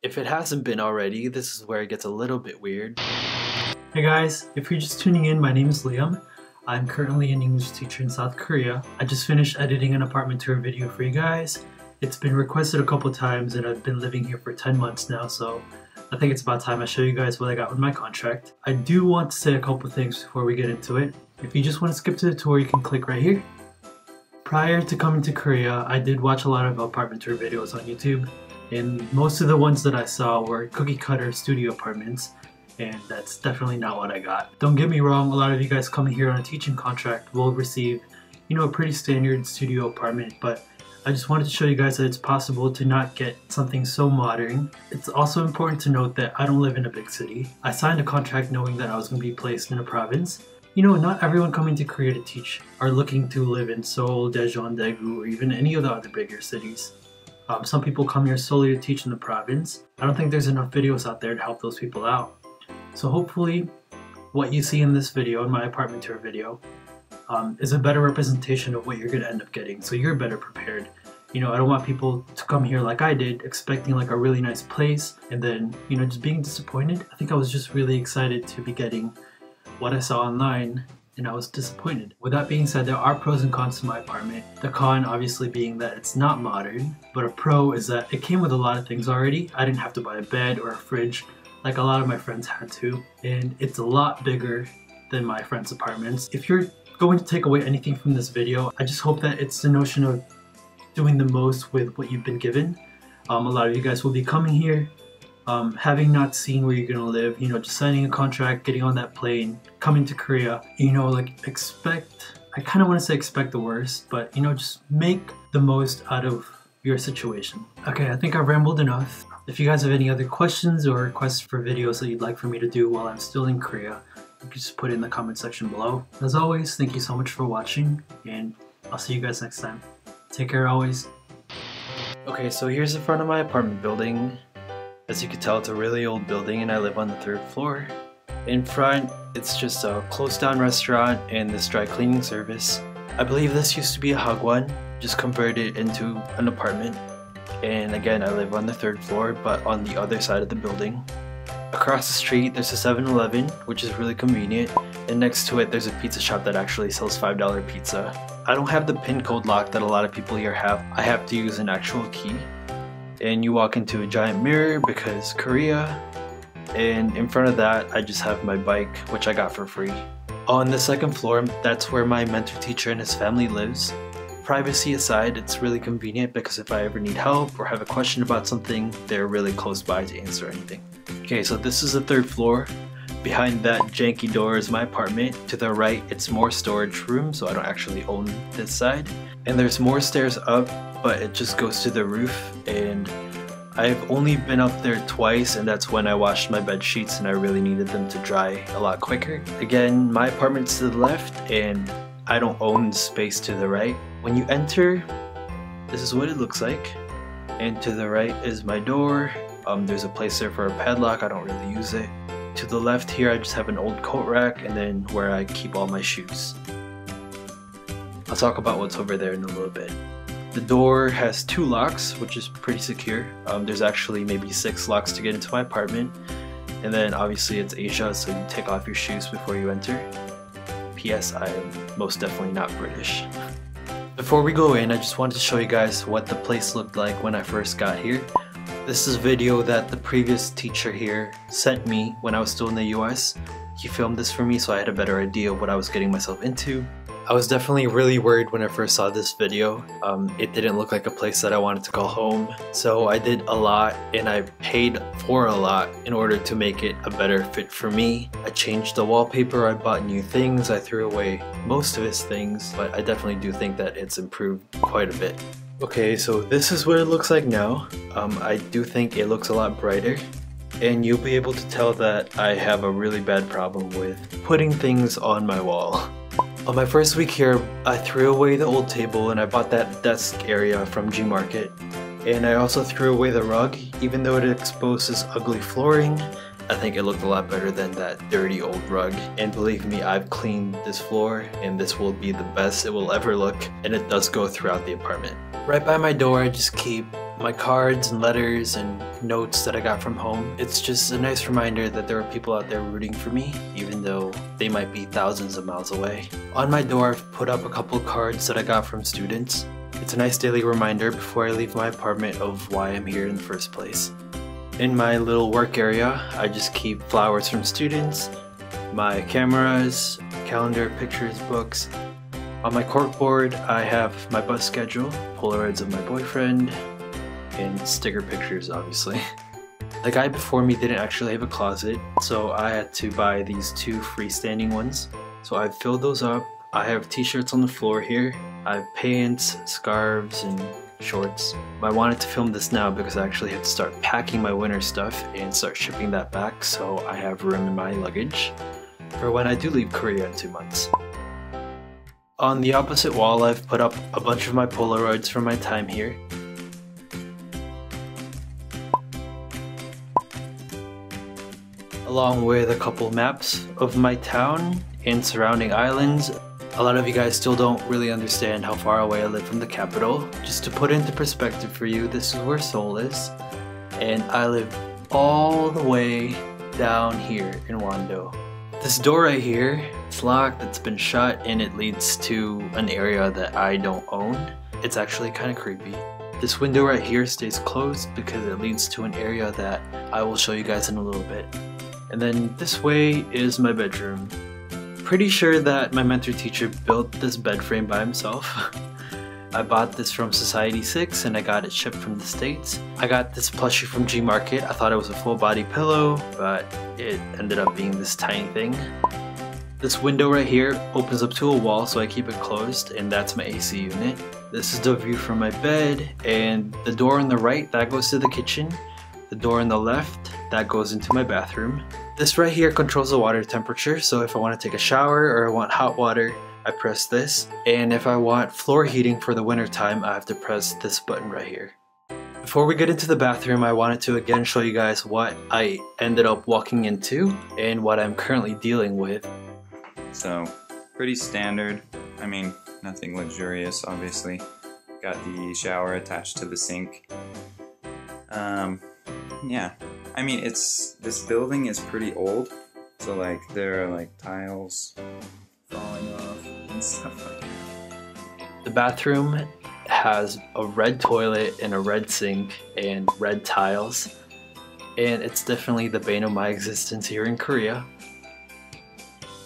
If it hasn't been already, this is where it gets a little bit weird. Hey guys, if you're just tuning in, my name is Liam. I'm currently an English teacher in South Korea. I just finished editing an apartment tour video for you guys. It's been requested a couple times and I've been living here for 10 months now, so I think it's about time I show you guys what I got with my contract. I do want to say a couple things before we get into it. If you just want to skip to the tour, you can click right here. Prior to coming to Korea, I did watch a lot of apartment tour videos on YouTube, and most of the ones that I saw were cookie cutter studio apartments, and that's definitely not what I got. Don't get me wrong, a lot of you guys coming here on a teaching contract will receive, a pretty standard studio apartment, but I just wanted to show you guys that it's possible to not get something so modern. It's also important to note that I don't live in a big city. I signed a contract knowing that I was going to be placed in a province. Not everyone coming to Korea to teach are looking to live in Seoul, Daejeon, Daegu, or even any of the other bigger cities. Some people come here solely to teach in the province. I don't think there's enough videos out there to help those people out. So hopefully what you see in this video, in my apartment tour video, is a better representation of what you're going to end up getting, so you're better prepared. I don't want people to come here like I did, expecting like a really nice place, and then, just being disappointed. I think I was just really excited to be getting what I saw online, and I was disappointed. With that being said, there are pros and cons to my apartment. The con obviously being that it's not modern, but a pro is that it came with a lot of things already. I didn't have to buy a bed or a fridge like a lot of my friends had to, and it's a lot bigger than my friends' apartments. If you're going to take away anything from this video, I just hope that it's the notion of doing the most with what you've been given. A lot of you guys will be coming here having not seen where you're gonna live, just signing a contract, getting on that plane, coming to Korea, expect, I kind of want to say expect the worst, but just make the most out of your situation. Okay, I think I've rambled enough. If you guys have any other questions or requests for videos that you'd like for me to do while I'm still in Korea, you can just put it in the comment section below. As always, thank you so much for watching, and I'll see you guys next time. Take care always. Okay, so here's the front of my apartment building. As you can tell, it's a really old building and I live on the 3rd floor. In front, it's just a closed down restaurant and this dry cleaning service. I believe this used to be a hagwon, just converted into an apartment. And again, I live on the 3rd floor, but on the other side of the building. Across the street, there's a 7-Eleven, which is really convenient. And next to it, there's a pizza shop that actually sells $5 pizza. I don't have the pin code lock that a lot of people here have. I have to use an actual key. And you walk into a giant mirror because Korea, and in front of that I just have my bike, which I got for free. On the 2nd floor, that's where my mentor teacher and his family lives. Privacy aside, it's really convenient because if I ever need help or have a question about something, they're really close by to answer anything. Okay, so this is the 3rd floor. Behind that janky door is my apartment. To the right, it's more storage room, so I don't actually own this side. And there's more stairs up, but it just goes to the roof, and I've only been up there twice, and that's when I washed my bed sheets and I really needed them to dry a lot quicker. Again, my apartment's to the left, and I don't own the space to the right. When you enter, this is what it looks like. And to the right is my door. There's a place there for a padlock, I don't really use it. To the left here, I just have an old coat rack, and then where I keep all my shoes. I'll talk about what's over there in a little bit. The door has 2 locks, which is pretty secure. There's actually maybe 6 locks to get into my apartment. And then obviously it's Asia, so you take off your shoes before you enter. P.S. I am most definitely not British. Before we go in, I just wanted to show you guys what the place looked like when I first got here. This is a video that the previous teacher here sent me when I was still in the US. He filmed this for me so I had a better idea of what I was getting myself into. I was definitely really worried when I first saw this video. It didn't look like a place that I wanted to call home. So I did a lot and I paid for a lot in order to make it a better fit for me. I changed the wallpaper, I bought new things, I threw away most of his things, but I definitely do think that it's improved quite a bit. Okay, so this is what it looks like now. I do think it looks a lot brighter, and you'll be able to tell that I have a really bad problem with putting things on my wall. On my first week here, I threw away the old table and I bought that desk area from G-Market. And I also threw away the rug, even though it exposes ugly flooring. I think it looked a lot better than that dirty old rug. And believe me, I've cleaned this floor and this will be the best it will ever look, and it does go throughout the apartment. Right by my door I just keep my cards and letters and notes that I got from home. It's just a nice reminder that there are people out there rooting for me, even though they might be thousands of miles away. On my door I've put up a couple cards that I got from students. It's a nice daily reminder before I leave my apartment of why I'm here in the first place. In my little work area, I just keep flowers from students, my cameras, calendar, pictures, books. On my corkboard, I have my bus schedule, Polaroids of my boyfriend, and sticker pictures, obviously. The guy before me didn't actually have a closet, so I had to buy these 2 freestanding ones. So I've filled those up. I have t-shirts on the floor here. I have pants, scarves, and shorts. I wanted to film this now because I actually have to start packing my winter stuff and start shipping that back, so I have room in my luggage for when I do leave Korea in 2 months. On the opposite wall, I've put up a bunch of my Polaroids from my time here. Along with a couple maps of my town and surrounding islands. A lot of you guys still don't really understand how far away I live from the capital. Just to put into perspective for you, this is where Seoul is, and I live all the way down here in Wando. This door right here, it's locked, it's been shut, and it leads to an area that I don't own. It's actually kind of creepy. This window right here stays closed because it leads to an area that I will show you guys in a little bit. And then this way is my bedroom. Pretty sure that my mentor teacher built this bed frame by himself. I bought this from Society 6 and I got it shipped from the States. I got this plushie from G Market. I thought it was a full body pillow, but it ended up being this tiny thing. This window right here opens up to a wall, so I keep it closed, and that's my AC unit. This is the view from my bed, and the door on the right, that goes to the kitchen. The door on the left, that goes into my bathroom. This right here controls the water temperature, so if I want to take a shower or I want hot water, I press this. And if I want floor heating for the winter time, I have to press this button right here. Before we get into the bathroom, I wanted to again show you guys what I ended up walking into and what I'm currently dealing with. So, pretty standard. I mean, nothing luxurious, obviously. Got the shower attached to the sink. Yeah. I mean, this building is pretty old, so like there are like tiles falling off and stuff like that. The bathroom has a red toilet and a red sink and red tiles, and it's definitely the bane of my existence here in Korea.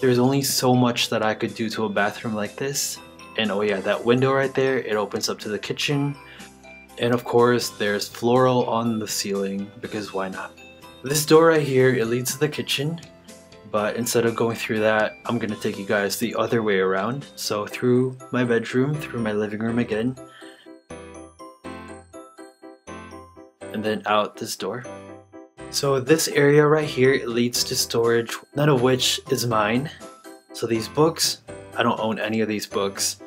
There's only so much that I could do to a bathroom like this, and oh yeah, that window right there, it opens up to the kitchen. And of course, there's floral on the ceiling, because why not? This door right here, it leads to the kitchen, but instead of going through that, I'm gonna take you guys the other way around. So through my bedroom, through my living room again, and then out this door. So this area right here, it leads to storage, none of which is mine. So these books, I don't own any of these books.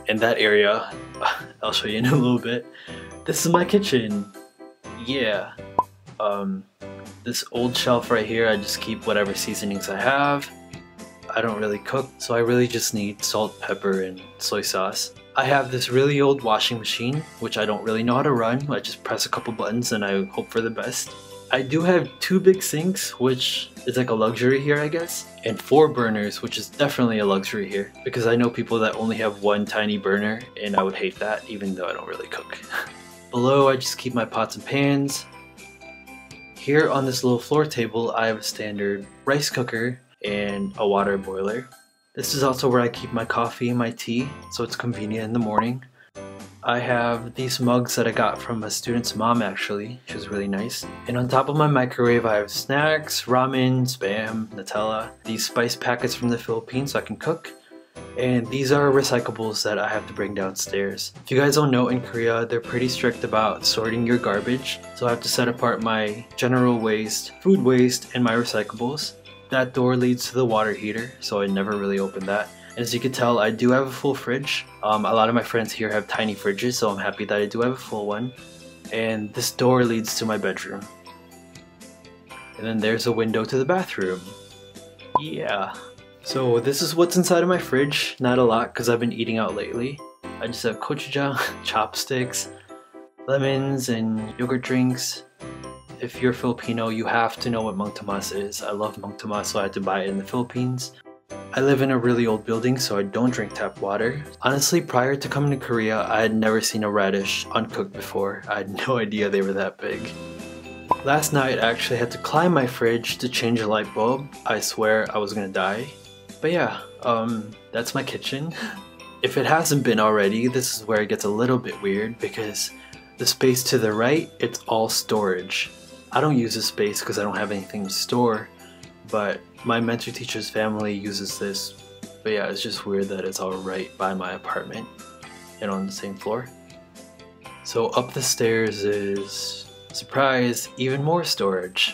And that area, I'll show you in a little bit. This is my kitchen. Yeah. This old shelf right here, I just keep whatever seasonings I have. I don't really cook, so I really just need salt, pepper, and soy sauce. I have this really old washing machine, which I don't really know how to run. I just press a couple buttons and I hope for the best. I do have 2 big sinks, which is like a luxury here, I guess, and 4 burners, which is definitely a luxury here, because I know people that only have 1 tiny burner, and I would hate that, even though I don't really cook. Below, I just keep my pots and pans. Here on this little floor table, I have a standard rice cooker and a water boiler. This is also where I keep my coffee and my tea, so it's convenient in the morning. I have these mugs that I got from a student's mom, actually. She was really nice. And on top of my microwave, I have snacks, ramen, Spam, Nutella, these spice packets from the Philippines so I can cook. And these are recyclables that I have to bring downstairs. If you guys don't know, in Korea, they're pretty strict about sorting your garbage. So I have to set apart my general waste, food waste, and my recyclables. That door leads to the water heater, so I never really opened that. And as you can tell, I do have a full fridge. A lot of my friends here have tiny fridges, so I'm happy that I do have a full one. And this door leads to my bedroom. And then there's a window to the bathroom. Yeah. So this is what's inside of my fridge. Not a lot because I've been eating out lately. I just have gochujang, chopsticks, lemons, and yogurt drinks. If you're Filipino, you have to know what mang tomas is. I love mang tomas, so I had to buy it in the Philippines. I live in a really old building, so I don't drink tap water. Honestly, prior to coming to Korea, I had never seen a radish uncooked before. I had no idea they were that big. Last night, I actually had to climb my fridge to change a light bulb. I swear I was gonna die. But yeah, that's my kitchen. If it hasn't been already, this is where it gets a little bit weird because the space to the right, it's all storage. I don't use this space because I don't have anything to store, but my mentor teacher's family uses this. But yeah, it's just weird that it's all right by my apartment and on the same floor. So up the stairs is, surprise, even more storage.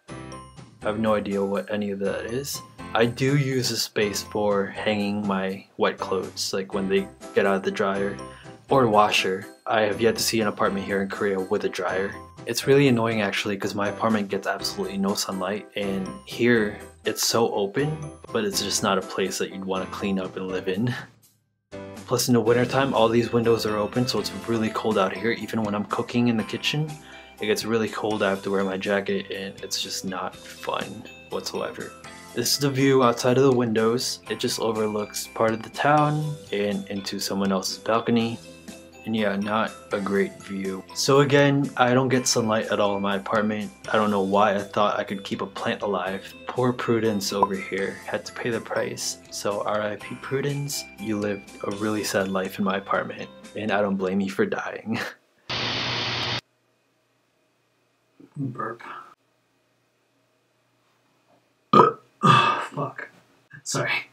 I have no idea what any of that is. I do use this space for hanging my wet clothes, like when they get out of the dryer, or washer. I have yet to see an apartment here in Korea with a dryer. It's really annoying actually because my apartment gets absolutely no sunlight, and here it's so open, but it's just not a place that you'd want to clean up and live in. Plus in the wintertime, all these windows are open, so it's really cold out here. Even when I'm cooking in the kitchen, it gets really cold. I have to wear my jacket and it's just not fun whatsoever. This is the view outside of the windows. It just overlooks part of the town and into someone else's balcony. And yeah, not a great view. So again, I don't get sunlight at all in my apartment. I don't know why I thought I could keep a plant alive. Poor Prudence over here had to pay the price. So RIP Prudence, you lived a really sad life in my apartment. And I don't blame you for dying. Burp. Fuck. Sorry.